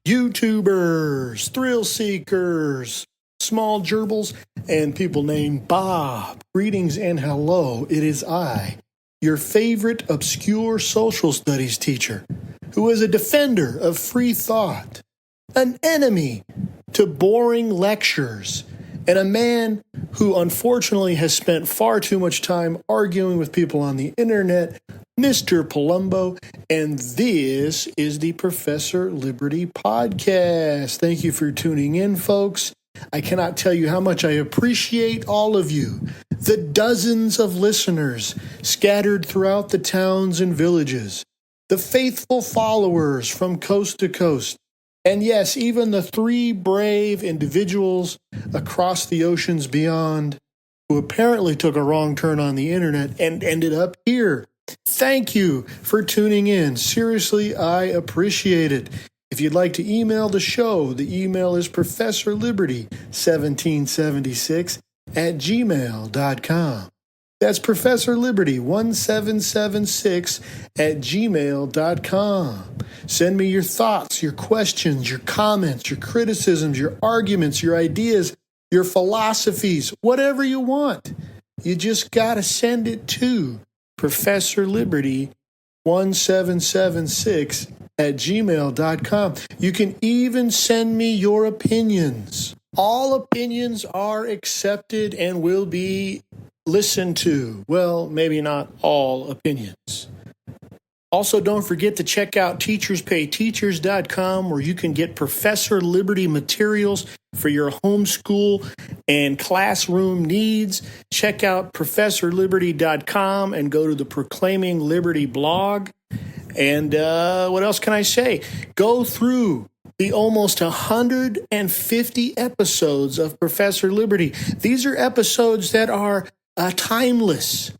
YouTubers, thrill seekers, small gerbils, and people named Bob. Greetings and hello. It is I, your favorite obscure social studies teacher, who is a defender of free thought, an enemy to boring lectures, and a man who unfortunately has spent far too much time arguing with people on the internet, Mr. Palumbo, and this is the Professor Liberty Podcast. Thank you for tuning in, folks. I cannot tell you how much I appreciate all of you, the dozens of listeners scattered throughout the towns and villages, the faithful followers from coast to coast, and yes, even the 3 brave individuals across the oceans beyond who apparently took a wrong turn on the internet and ended up here. Thank you for tuning in. Seriously, I appreciate it. If you'd like to email the show, the email is professorliberty1776@gmail.com. That's professorliberty1776@gmail.com. Send me your thoughts, your questions, your comments, your criticisms, your arguments, your ideas, your philosophies, whatever you want. You just got to send it to professorliberty1776@gmail.com. You can even send me your opinions. All opinions are accepted and will be listened to. Well, maybe not all opinions. Also, don't forget to check out teacherspayteachers.com, where you can get Professor Liberty materials for your homeschool and classroom needs. Check out professorliberty.com and go to the Proclaiming Liberty blog. And what else can I say? Go through the almost 150 episodes of Professor Liberty. These are episodes that are timeless.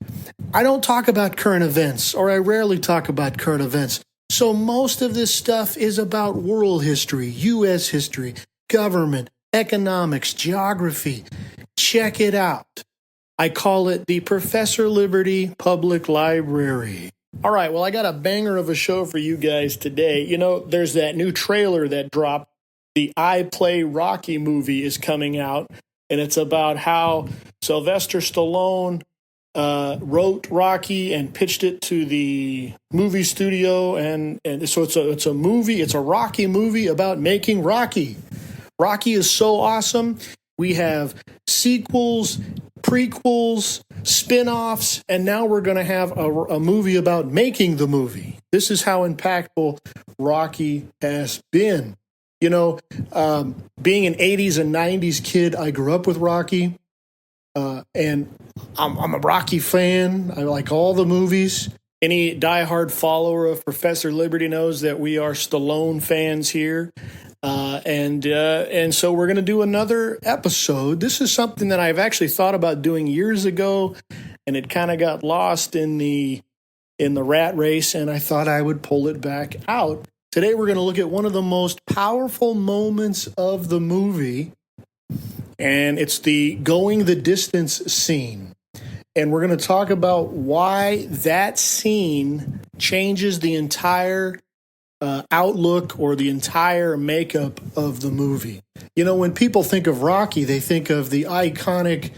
I don't talk about current events, or I rarely talk about current events. So most of this stuff is about world history, U.S. history, government, economics, geography. Check it out. I call it the Professor Liberty Public Library. All right, well, I got a banger of a show for you guys today. You know, there's that new trailer that dropped. The I Play Rocky movie is coming out, and it's about how Sylvester Stallone wrote Rocky and pitched it to the movie studio, and so it's a movie. It's a Rocky movie about making Rocky. Rocky is so awesome. We have sequels, prequels, spin-offs, and now we're going to have a movie about making the movie. This is how impactful Rocky has been. You know, being an 80s and 90s kid, I grew up with Rocky. And I'm a Rocky fan. I like all the movies. Any diehard follower of Professor Liberty knows that we are Stallone fans here. And so we're going to do another episode. This is something that I've actually thought about doing years ago, and it kind of got lost in the rat race, and I thought I would pull it back out. Today we're going to look at one of the most powerful moments of the movie, and it's the going the distance scene. And we're going to talk about why that scene changes the entire outlook or the entire makeup of the movie. You know, when people think of Rocky, they think of the iconic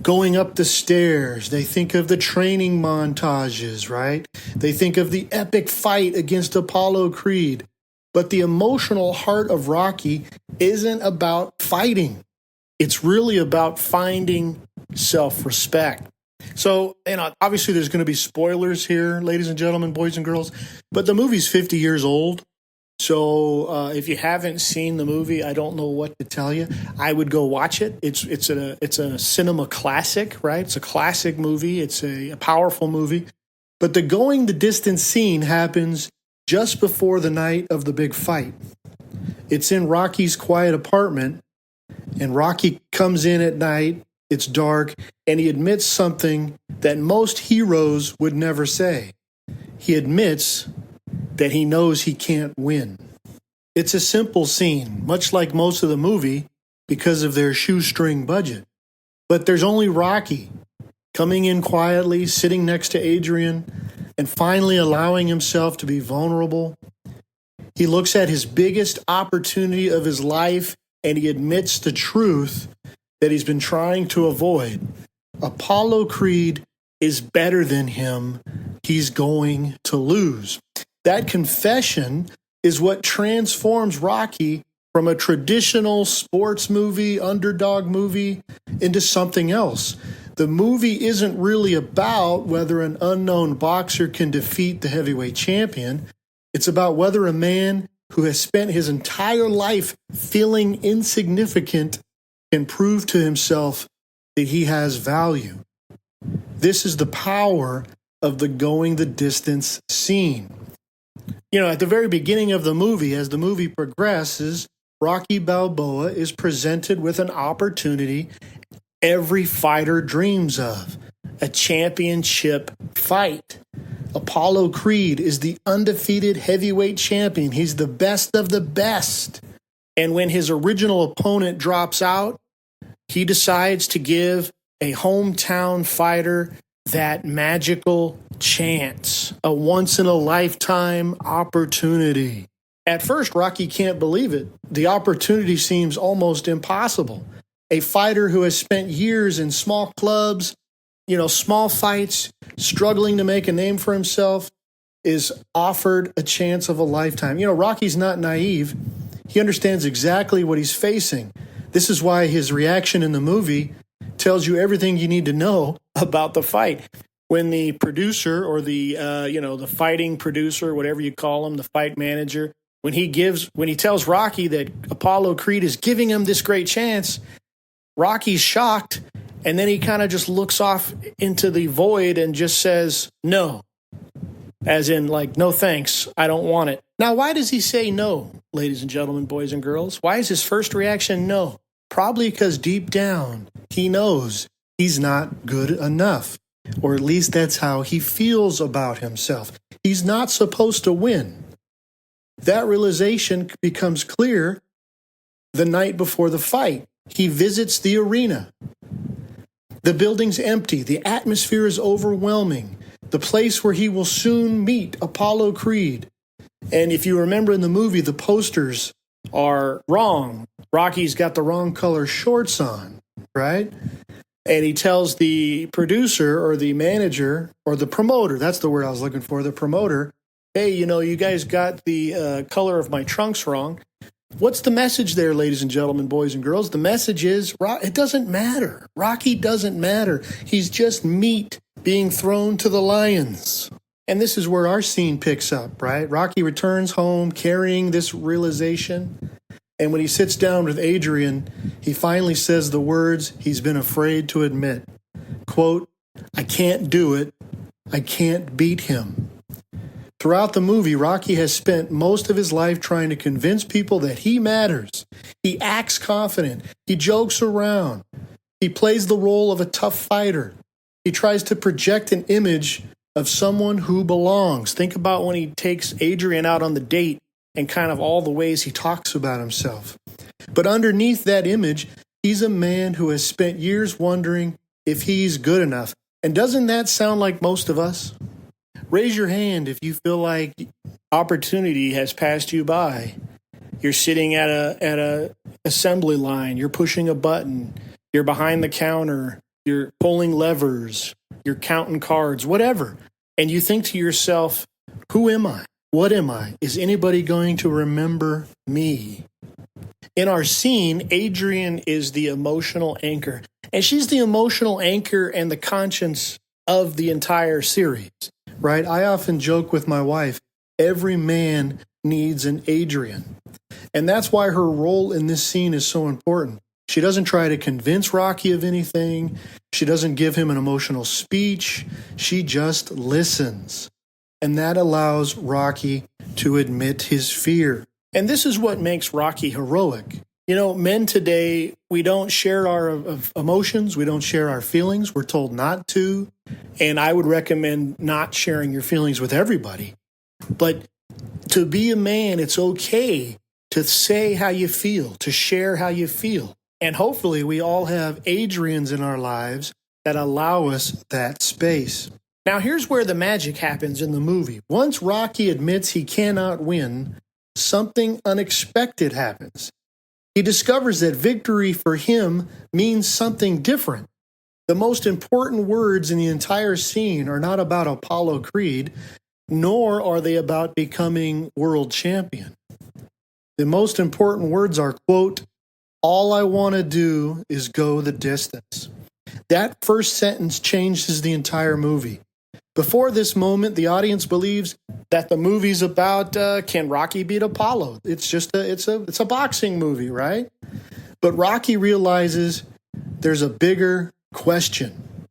going up the stairs. They think of the training montages, right? They think of the epic fight against Apollo Creed. But the emotional heart of Rocky isn't about fighting. It's really about finding self-respect. So, you know, obviously there's going to be spoilers here, ladies and gentlemen, boys and girls, but the movie's 50 years old. So if you haven't seen the movie, I don't know what to tell you. I would go watch it. It's a cinema classic, right? It's a classic movie. It's a powerful movie. But the going the distance scene happens just before the night of the big fight. It's in Rocky's quiet apartment, and Rocky comes in at night. It's dark, and he admits something that most heroes would never say. He admits that he knows he can't win. It's a simple scene, much like most of the movie, because of their shoestring budget. But there's only Rocky coming in quietly, sitting next to Adrian, and finally allowing himself to be vulnerable. He looks at his biggest opportunity of his life and he admits the truth that he's been trying to avoid. Apollo Creed is better than him. He's going to lose. That confession is what transforms Rocky from a traditional sports movie, underdog movie, into something else. The movie isn't really about whether an unknown boxer can defeat the heavyweight champion. It's about whether a man who has spent his entire life feeling insignificant can prove to himself that he has value. This is the power of the going the distance scene. At the very beginning of the movie, as the movie progresses, Rocky Balboa is presented with an opportunity every fighter dreams of, a championship fight. Apollo Creed is the undefeated heavyweight champion. He's the best of the best. And when his original opponent drops out, he decides to give a hometown fighter that magical chance, a once-in-a-lifetime opportunity. At first, Rocky can't believe it. The opportunity seems almost impossible. A fighter who has spent years in small clubs, small fights, struggling to make a name for himself, is offered a chance of a lifetime. Rocky's not naive. He understands exactly what he's facing. This is why his reaction in the movie tells you everything you need to know about the fight. When the producer or the fighting producer, whatever you call him, the fight manager, when he tells Rocky that Apollo Creed is giving him this great chance, Rocky's shocked, and then he kind of just looks off into the void and just says, no. As in, no thanks, I don't want it. Now, why does he say no, ladies and gentlemen, boys and girls? Why is his first reaction no? Probably because deep down, he knows he's not good enough. Or at least that's how he feels about himself. He's not supposed to win. That realization becomes clear the night before the fight. He visits the arena. The building's empty. The atmosphere is overwhelming. The place where he will soon meet Apollo Creed. And if you remember in the movie, the posters are wrong. Rocky's got the wrong color shorts on, right? And he tells the producer or the manager or the promoter, that's the word I was looking for, the promoter, hey, you guys got the color of my trunks wrong. What's the message there, ladies and gentlemen, boys and girls? The message is, it doesn't matter. Rocky doesn't matter. He's just meat being thrown to the lions. And this is where our scene picks up, right? Rocky returns home carrying this realization. And when he sits down with Adrian, he finally says the words he's been afraid to admit. Quote, I can't do it. I can't beat him. Throughout the movie, Rocky has spent most of his life trying to convince people that he matters. He acts confident. He jokes around. He plays the role of a tough fighter. He tries to project an image of someone who belongs. Think about when he takes Adrian out on the date and kind of all the ways he talks about himself. But underneath that image, he's a man who has spent years wondering if he's good enough. And doesn't that sound like most of us? Raise your hand if you feel like opportunity has passed you by. You're sitting at a assembly line, you're pushing a button, you're behind the counter, you're pulling levers, you're counting cards, whatever. And you think to yourself, who am I? What am I? Is anybody going to remember me? In our scene, Adrian is the emotional anchor. And she's the emotional anchor and the conscience of the entire series, right? I often joke with my wife, every man needs an Adrian. And that's why her role in this scene is so important. She doesn't try to convince Rocky of anything. She doesn't give him an emotional speech. She just listens. And that allows Rocky to admit his fear. And this is what makes Rocky heroic. Men today, we don't share our emotions. We don't share our feelings. We're told not to. And I would recommend not sharing your feelings with everybody. But to be a man, it's okay to say how you feel, to share how you feel. And hopefully we all have Adrians in our lives that allow us that space. Now here's where the magic happens in the movie. Once Rocky admits he cannot win, something unexpected happens. He discovers that victory for him means something different. The most important words in the entire scene are not about Apollo Creed, nor are they about becoming world champion. The most important words are, quote, "All I want to do is go the distance." That first sentence changes the entire movie. Before this moment, the audience believes that the movie's about can Rocky beat Apollo? It's a boxing movie, right? But Rocky realizes there's a bigger question.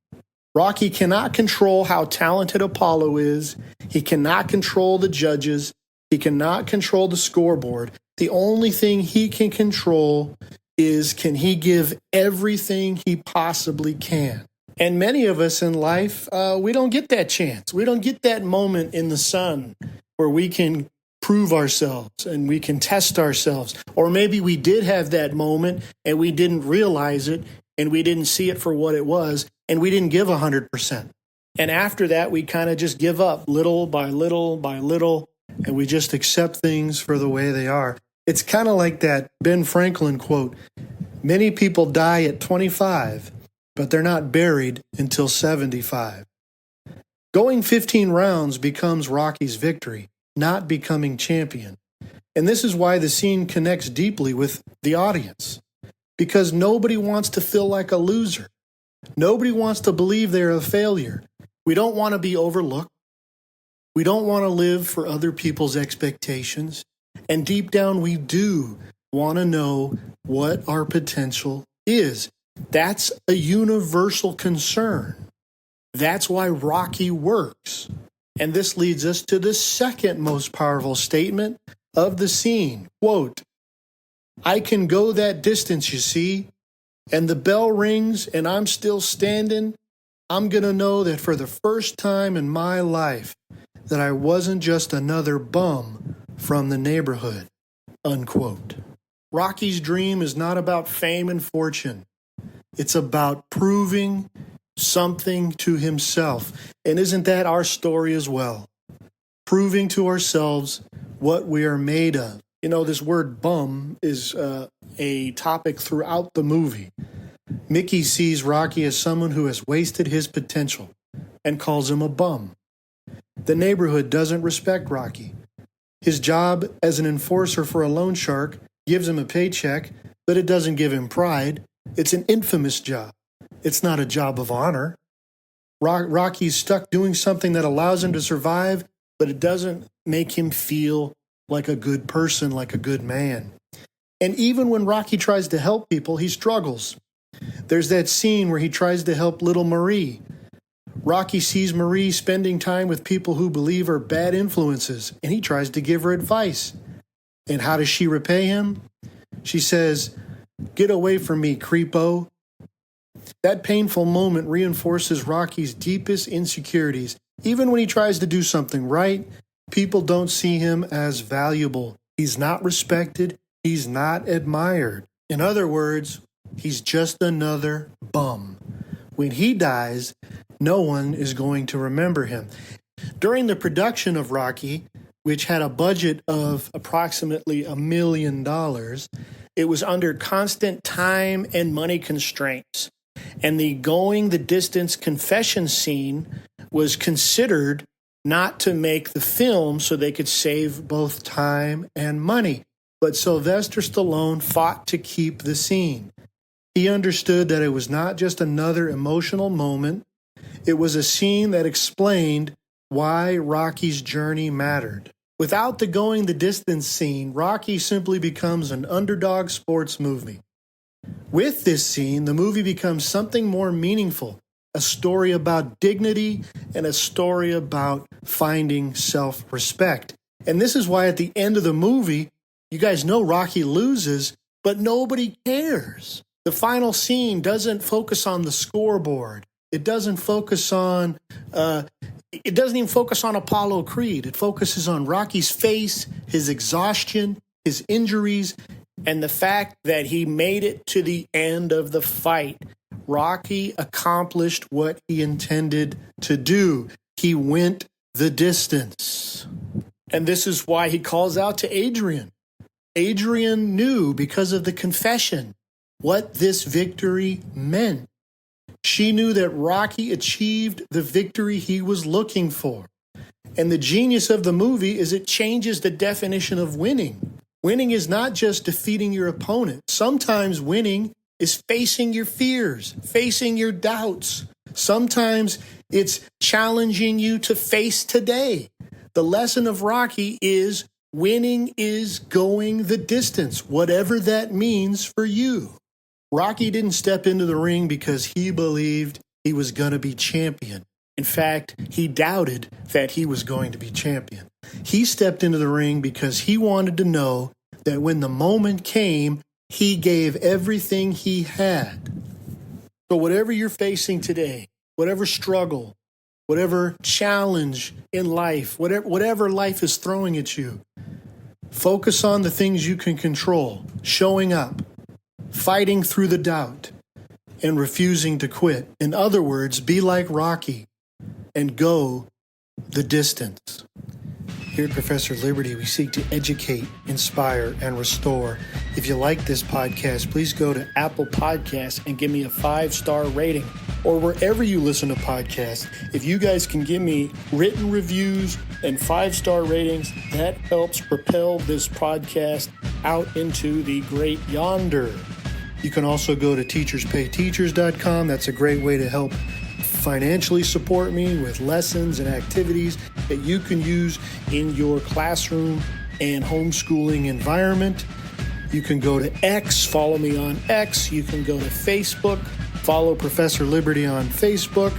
Rocky cannot control how talented Apollo is. He cannot control the judges. He cannot control the scoreboard. The only thing he can control is, can he give everything he possibly can? And many of us in life, we don't get that chance. We don't get that moment in the sun where we can prove ourselves and we can test ourselves. Or maybe we did have that moment and we didn't realize it and we didn't see it for what it was and we didn't give 100%. And after that, we kind of just give up little by little by little and we just accept things for the way they are. It's kind of like that Ben Franklin quote, "Many people die at 25, but they're not buried until 75. Going 15 rounds becomes Rocky's victory, not becoming champion. And this is why the scene connects deeply with the audience. Because nobody wants to feel like a loser. Nobody wants to believe they're a failure. We don't want to be overlooked. We don't want to live for other people's expectations. And deep down, we do want to know what our potential is. That's a universal concern. That's why Rocky works. And this leads us to the second most powerful statement of the scene. Quote, "I can go that distance, you see, and the bell rings and I'm still standing. I'm going to know that for the first time in my life that I wasn't just another bum from the neighborhood." Unquote. Rocky's dream is not about fame and fortune. It's about proving something to himself. And isn't that our story as well? Proving to ourselves what we are made of. You know, this word bum is a topic throughout the movie. Mickey sees Rocky as someone who has wasted his potential and calls him a bum. The neighborhood doesn't respect Rocky. His job as an enforcer for a loan shark gives him a paycheck, but it doesn't give him pride. It's an infamous job. It's not a job of honor. Rocky's stuck doing something that allows him to survive, but it doesn't make him feel like a good person, like a good man. And even when Rocky tries to help people, he struggles. There's that scene where he tries to help little Marie. Rocky sees Marie spending time with people who believe are bad influences, and he tries to give her advice. And how does she repay him? She says, "Get away from me, creepo." That painful moment reinforces Rocky's deepest insecurities. Even when he tries to do something right, people don't see him as valuable. He's not respected. He's not admired. In other words, he's just another bum. When he dies, no one is going to remember him. During the production of Rocky, which had a budget of approximately $1 million, it was under constant time and money constraints. And the going the distance confession scene was considered not to make the film so they could save both time and money. But Sylvester Stallone fought to keep the scene. He understood that it was not just another emotional moment. It was a scene that explained why Rocky's journey mattered. Without the going the distance scene, Rocky simply becomes an underdog sports movie. With this scene, the movie becomes something more meaningful, a story about dignity and a story about finding self-respect. And this is why at the end of the movie, you guys know Rocky loses, but nobody cares. The final scene doesn't focus on the scoreboard. It doesn't focus on, it doesn't even focus on Apollo Creed. It focuses on Rocky's face, his exhaustion, his injuries, and the fact that he made it to the end of the fight. Rocky accomplished what he intended to do. He went the distance. And this is why he calls out to Adrian. Adrian knew, because of the confession, what this victory meant. She knew that Rocky achieved the victory he was looking for. And the genius of the movie is it changes the definition of winning. Winning is not just defeating your opponent. Sometimes winning is facing your fears, facing your doubts. Sometimes it's challenging you to face today. The lesson of Rocky is winning is going the distance, whatever that means for you. Rocky didn't step into the ring because he believed he was going to be champion. In fact, he doubted that he was going to be champion. He stepped into the ring because he wanted to know that when the moment came, he gave everything he had. So whatever you're facing today, whatever struggle, whatever challenge in life, whatever life is throwing at you, focus on the things you can control, showing up, fighting through the doubt, and refusing to quit. In other words, be like Rocky and go the distance. Here at Professor Liberty, we seek to educate, inspire, and restore. If you like this podcast, please go to Apple Podcasts and give me a 5-star rating, or wherever you listen to podcasts. If you guys can give me written reviews and 5-star ratings, that helps propel this podcast out into the great yonder. You can also go to teacherspayteachers.com. That's a great way to help financially support me with lessons and activities that you can use in your classroom and homeschooling environment. You can go to X, follow me on X. You can go to Facebook, follow Professor Liberty on Facebook.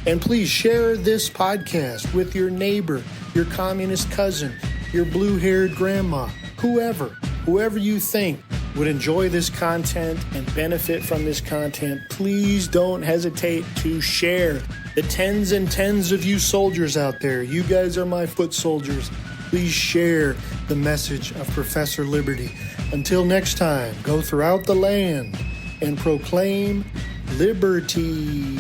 And please share this podcast with your neighbor, your communist cousin, your blue-haired grandma, whoever you think would enjoy this content and benefit from this content. Please don't hesitate to share. The tens and tens of you soldiers out there, you guys are my foot soldiers. Please share the message of Professor Liberty. Until next time, go throughout the land and proclaim liberty.